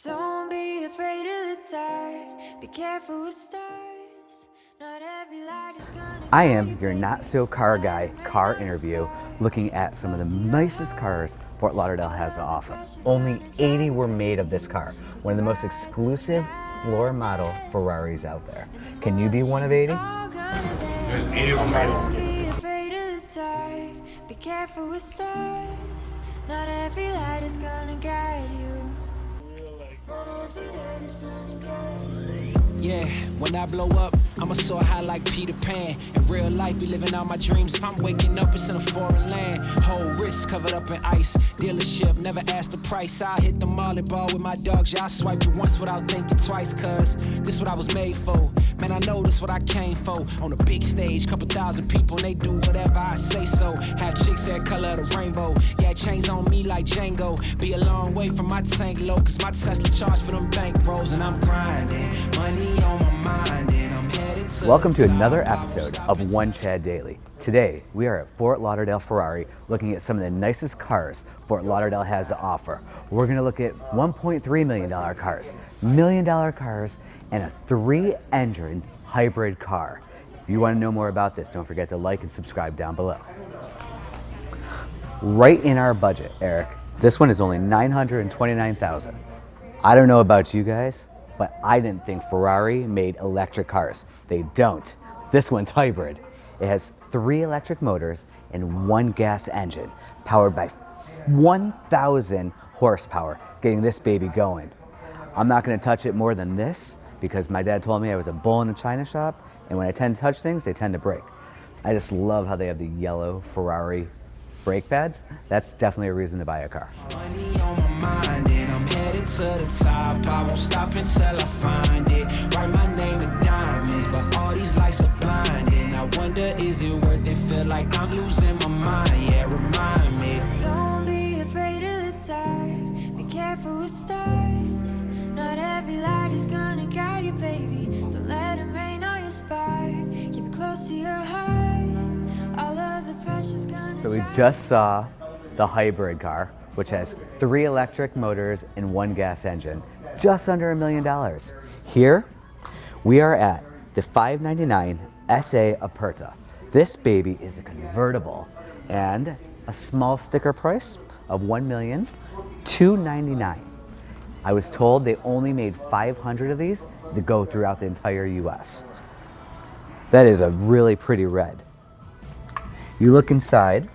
Don't be afraid of the dark. Be careful with stars. Not every light is gonna. I am your not so car guy car interview, looking at some of the nicest cars Fort Lauderdale has to offer. Only 80 were made of this car, one of the most exclusive floor model Ferraris out there. Can you be one of 80? There's 80 of them made. Be afraid of the dark. Be careful with stars. Not every light is gonna guide you. Yeah, when I blow up, I'ma soar high like Peter Pan. In real life, be living out my dreams. If I'm waking up, it's in a foreign land. Whole wrist covered up in ice. Dealership, never asked the price. I hit the molly ball with my dogs. Yeah, I swiped it once without thinking twice. Cause this what I was made for. Man, I know this what I came for. On a big stage, couple thousand people, and they do whatever I say so. Have chicks that color of the rainbow. Yeah, chains on me like Django. Be a long way from my tank low. Cause my Tesla charge for them bank rolls. And I'm grinding. Money on my mind and I'm headed to. Welcome to another episode of One Chad Daily. Today, we are at Fort Lauderdale Ferrari looking at some of the nicest cars Fort Lauderdale has to offer. We're gonna look at $1.3 million cars, $1 million cars, and a 3-engine hybrid car. If you wanna know more about this, don't forget to like and subscribe down below. Right in our budget, Eric. This one is only $929,000. I don't know about you guys, but I didn't think Ferrari made electric cars. They don't. This one's hybrid. It has 3 electric motors and 1 gas engine, powered by 1,000 horsepower, getting this baby going. I'm not gonna touch it more than this because my dad told me I was a bull in a china shop, and when I tend to touch things, they tend to break. I just love how they have the yellow Ferrari brake pads. That's definitely a reason to buy a car. Money on my mind and I'm headed to the top. I won't stop until I find it. Write my name in diamonds, but all these lights are blinding. I wonder, is it worth it? Feel like I'm losing my mind. Yeah, remind me. Don't be afraid of the dark. Be careful with stars. Not every light is gonna guide you, baby. Don't let it rain on your spark. Keep it close to your heart. All of the pressure's gonna. So we just saw the hybrid car, which has 3 electric motors and 1 gas engine, just under $1 million. Here, we are at the 599 SA Aperta. This baby is a convertible and a small sticker price of $1,299,000. I was told they only made 500 of these to go throughout the entire US. That is a really pretty red. You look inside,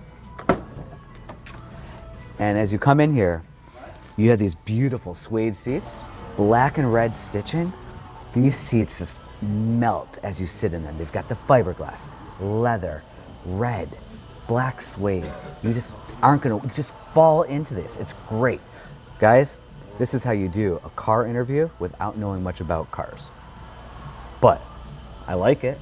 and as you come in here, you have these beautiful suede seats, black and red stitching. These seats just melt as you sit in them. They've got the fiberglass, leather, red, black suede. You just you just fall into this. It's great. Guys, this is how you do a car interview without knowing much about cars. But I like it.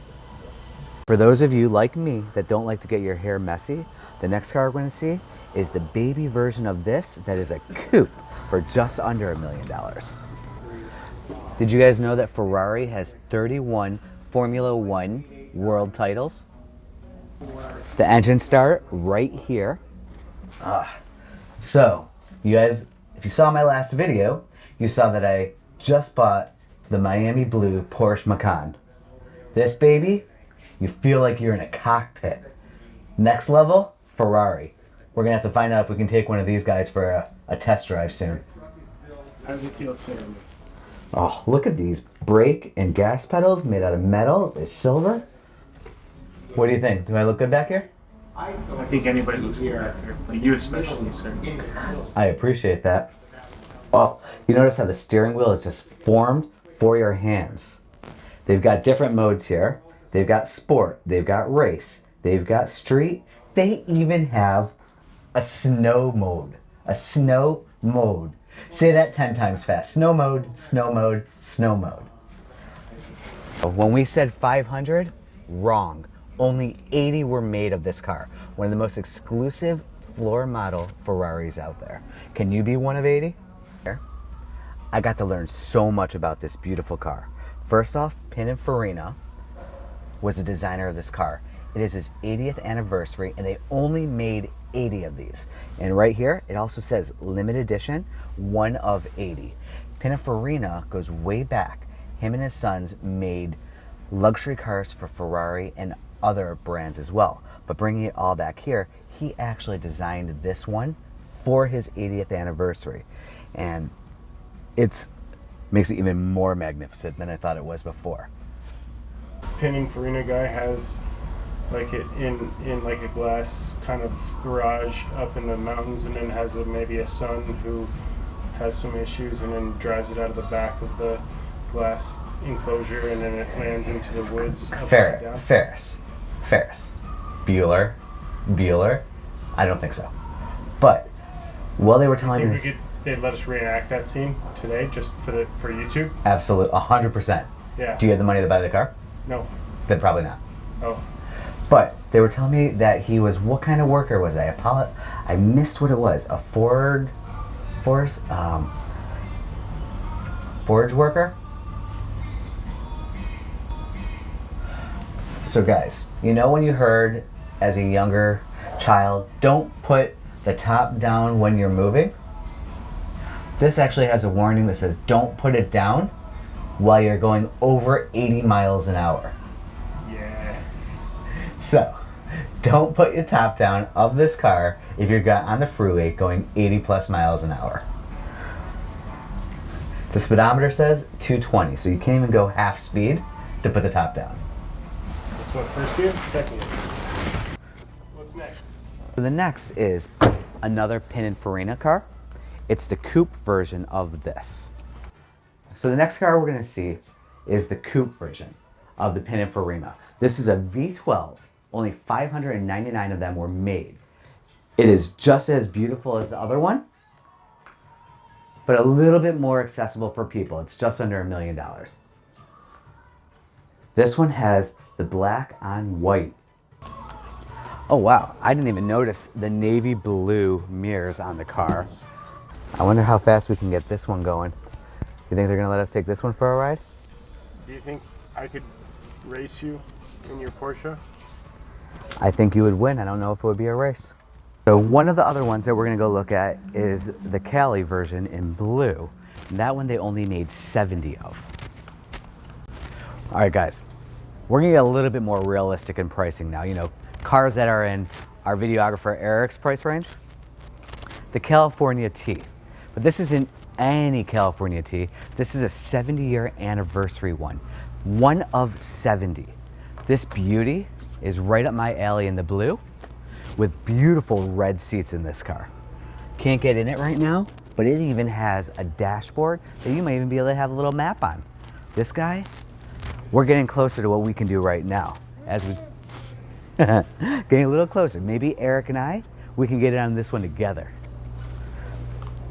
For those of you like me that don't like to get your hair messy, the next car we're going to see is the baby version of this that is a coupe for just under $1 million. Did you guys know that Ferrari has 31 Formula One world titles? The engine start right here. So, you guys, if you saw my last video, you saw that I just bought the Miami Blue Porsche Macan. This baby, you feel like you're in a cockpit. Next level, Ferrari. We're gonna have to find out if we can take one of these guys for a test drive soon. How do you feel sitting? Oh, look at these brake and gas pedals made out of metal. They're silver. What do you think? Do I look good back here? I think anybody looks good out there, but you especially, sir. I appreciate that. Oh, you notice how the steering wheel is just formed for your hands. They've got different modes here. They've got sport, they've got race, they've got street. They even have a snow mode. A snow mode. Say that 10 times fast. Snow mode, snow mode, snow mode. When we said 500, wrong. Only 80 were made of this car. One of the most exclusive floor model Ferraris out there. Can you be one of 80? I got to learn so much about this beautiful car. First off, Pininfarina was the designer of this car. It is his 80th anniversary, and they only made 80 of these. And right here, it also says limited edition, 1 of 80. Pininfarina goes way back. Him and his sons made luxury cars for Ferrari and other brands as well. But bringing it all back here, he actually designed this one for his 80th anniversary. And it's makes it even more magnificent than I thought it was before. Pininfarina guy has like it in like a glass kind of garage up in the mountains, and then has maybe a son who has some issues, and then drives it out of the back of the glass enclosure, and then it lands into the woods upside down. Ferris. Bueller. I don't think so. But while they were telling Think this, they'd let us reenact that scene today just for YouTube? absolute 100%. Yeah. Do you have the money to buy the car? No. Then probably not. Oh. But they were telling me that he was, what kind of worker was I? I missed what it was. A forge worker? So guys, you know when you heard as a younger child, don't put the top down when you're moving? This actually has a warning that says don't put it down while you're going over 80 miles an hour. Yes. So, don't put your top down of this car if you're on the freeway going 80 plus miles an hour. The speedometer says 220, so you can't even go half speed to put the top down. That's what, first gear? Second gear. What's next? So the next is another Pininfarina car. It's the coupe version of this. So the next car we're going to see is the coupe version of the Pininfarina. This is a V12. Only 599 of them were made. It is just as beautiful as the other one, but a little bit more accessible for people. It's just under $1 million. This one has the black on white. Oh wow, I didn't even notice the navy blue mirrors on the car. I wonder how fast we can get this one going. You think they're gonna let us take this one for a ride? Do you think I could race you in your Porsche? I think you would win. I don't know if it would be a race. So one of the other ones that we're gonna go look at is the Cali version in blue. And that one they only made 70 of. All right guys, we're gonna get a little bit more realistic in pricing now. You know, cars that are in our videographer Eric's price range. The California T. But this isn't any California T. This is a 70-year anniversary one. One of 70. This beauty is right up my alley in the blue with beautiful red seats in this car. Can't get in it right now, but it even has a dashboard that you might even be able to have a little map on. This guy, we're getting closer to what we can do right now. As we getting a little closer. Maybe Eric and we can get it on this one together.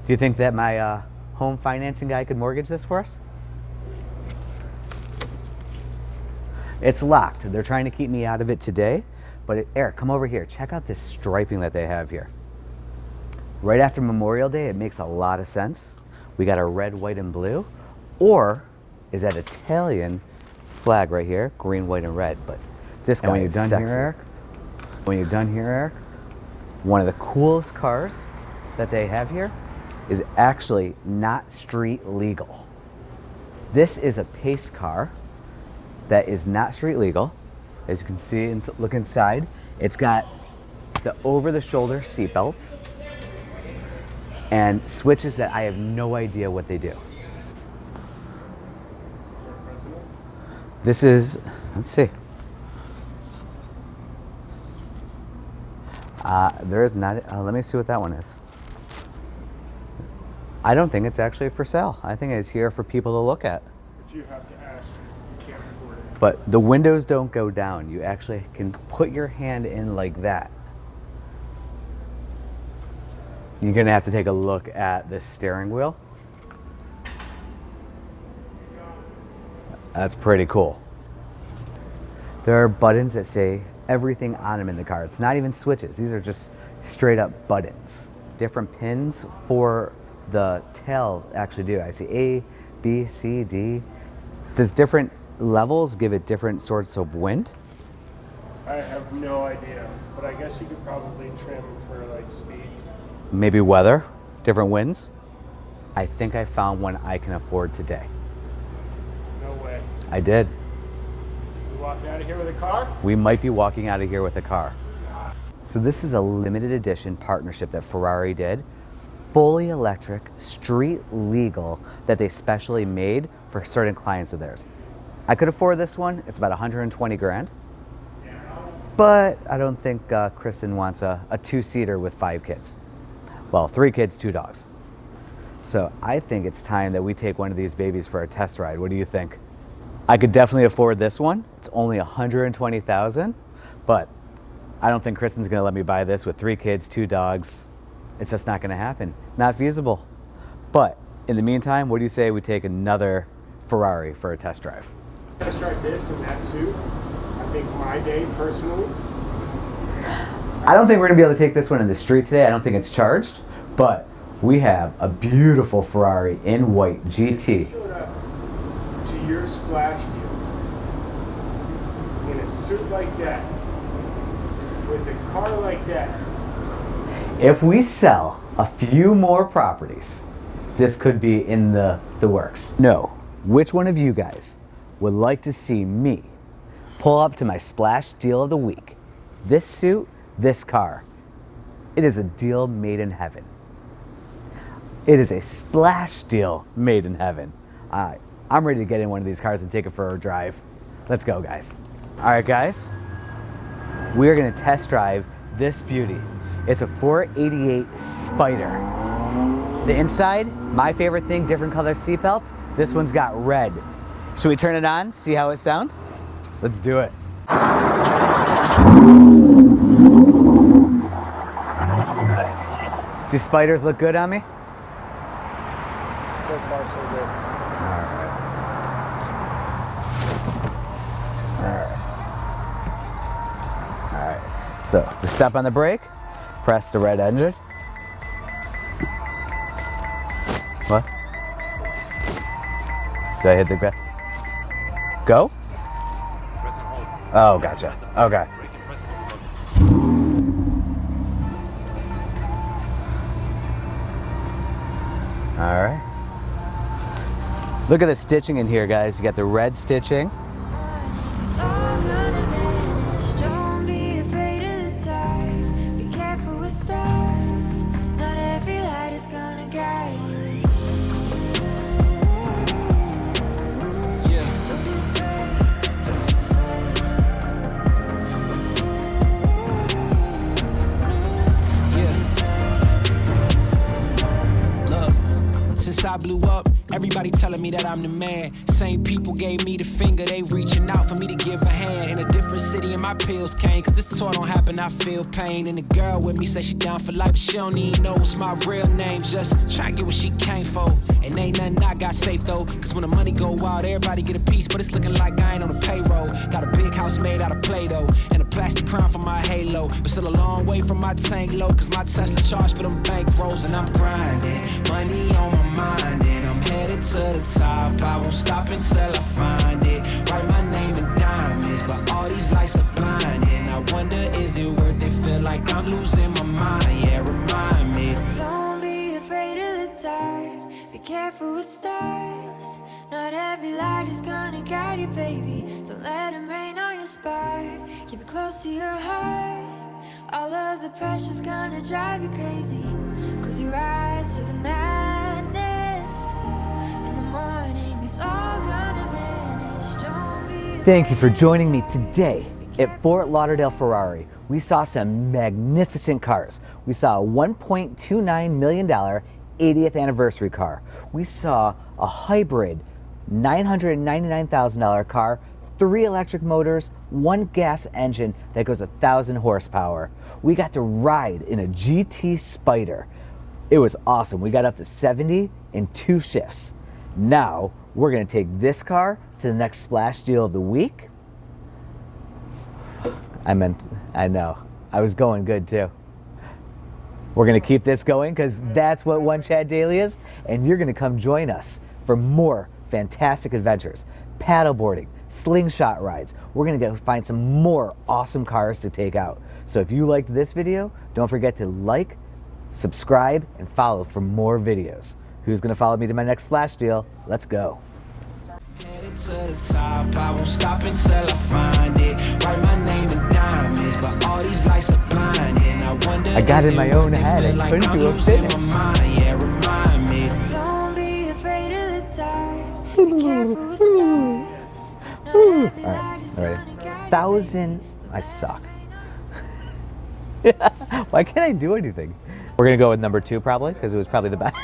Do you think that my home financing guy could mortgage this for us? It's locked. They're trying to keep me out of it today. But Eric, come over here. Check out this striping that they have here. Right after Memorial Day, it makes a lot of sense. We got a red, white, and blue. Or is that Italian flag right here? Green, white, and red. But this guy is sexy. When you're done here, Eric, one of the coolest cars that they have here is actually not street legal. This is a pace car that is not street legal. As you can see and look inside, it's got the over-the-shoulder seat belts and switches that I have no idea what they do. This is, let's see. There is not, let me see what that one is. I don't think it's actually for sale. I think it's here for people to look at. If you have to ask, you can't afford it. But the windows don't go down. You actually can put your hand in like that. You're gonna have to take a look at the steering wheel. That's pretty cool. There are buttons that say everything on them in the car. It's not even switches. These are just straight up buttons. Different pins for the tail actually do. I see A, B, C, D. Does different levels give it different sorts of wind? I have no idea, but I guess you could probably trim for like speeds. Maybe weather, different winds. I think I found one I can afford today. No way. I did. We walking out of here with a car? We might be walking out of here with a car. So this is a limited edition partnership that Ferrari did. Fully electric, street legal, that they specially made for certain clients of theirs. I could afford this one. It's about 120 grand. But I don't think Kristen wants a two-seater with 5 kids. Well, 3 kids, 2 dogs. So I think it's time that we take one of these babies for a test ride. What do you think? I could definitely afford this one. It's only 120,000, but I don't think Kristen's gonna let me buy this with 3 kids, 2 dogs. It's just not gonna happen. Not feasible. But in the meantime, what do you say we take another Ferrari for a test drive? Test drive this and that suit. I think my day personally. I don't think we're gonna be able to take this one in the street today. I don't think it's charged, but we have a beautiful Ferrari in white GT. Showed up to your splash deals in a suit like that, with a car like that. If we sell a few more properties, this could be in the works. No, which one of you guys would like to see me pull up to my splash deal of the week? This suit, this car. It is a deal made in heaven. It is a splash deal made in heaven. I'm ready to get in one of these cars and take it for a drive. Let's go, guys. All right, guys. We're gonna test drive this beauty. It's a 488 Spider. The inside, my favorite thing, different color seatbelts. This one's got red. Should we turn it on, see how it sounds? Let's do it. Nice. Do spiders look good on me? So far, so good. All right. So, we step on the brake, press the red engine. What? Did I hit the gas? Go? Oh, gotcha. Okay. All right. Look at the stitching in here, guys. You got the red stitching. It's all gonna vanish. Don't be afraid of the dark. Be careful with stars. Not every light is gonna guide you. Yeah. Don't be afraid. Don't be afraid. Yeah. Look, since I blew up, everybody telling me that I'm the man. Same people gave me the finger, they reaching out for me to give a hand. In a different city and my pills came, cause this tour don't happen, I feel pain. And the girl with me say she down for life, but she don't even know what's my real name. Just try to get what she came for. And ain't nothing I got safe though, cause when the money go wild, everybody get a piece, but it's looking like I ain't on the payroll. Got a big house made out of Play-Doh, and a plastic crown for my halo. But still a long way from my tank low, cause my Tesla charged for them bank rolls. And I'm grinding, money on my mind, and I'm headed to the top. I won't stop until I find it. Write my name in diamonds, but all these lights are blinding. I wonder, is it worth it? Feel like I'm losing my mind. Yeah, remind me. Don't be afraid of the dark. Be careful with stars. Not every light is gonna guide you, baby. Don't let them rain on your spark. Keep it close to your heart. All of the pressure's gonna drive you crazy. Close your eyes to the madness. In the morning, it's all gonna vanish. Don't be Thank you for joining me today at Fort Lauderdale Ferrari. We saw some magnificent cars. We saw a $1.29 million 80th anniversary car. We saw a hybrid $999,000 car, 3 electric motors, 1 gas engine that goes 1,000 horsepower. We got to ride in a GT Spider. It was awesome. We got up to 70 in 2 shifts. Now we're gonna take this car to the next splash deal of the week. I know, I was going good too. We're gonna keep this going because that's what One Chat Daily is, and you're gonna come join us for more fantastic adventures, paddleboarding, slingshot rides. We're gonna go find some more awesome cars to take out. So if you liked this video, don't forget to like, subscribe, and follow for more videos. Who's gonna follow me to my next flash deal? Let's go. Headed to the top, I won't stop until I find it. Write my name in diamonds, but all these lights are blinding. I wonder, I got it in is my it own worth it? head. Feel I like couldn't I'm do a losing finish. my mind. Yeah, remind me. Don't be afraid of the dark. Be careful with stars. Not every light is All right. gonna guide you, 1,000. baby. I suck. Why can't I do anything? We're gonna go with number 2 probably, because it was probably the best.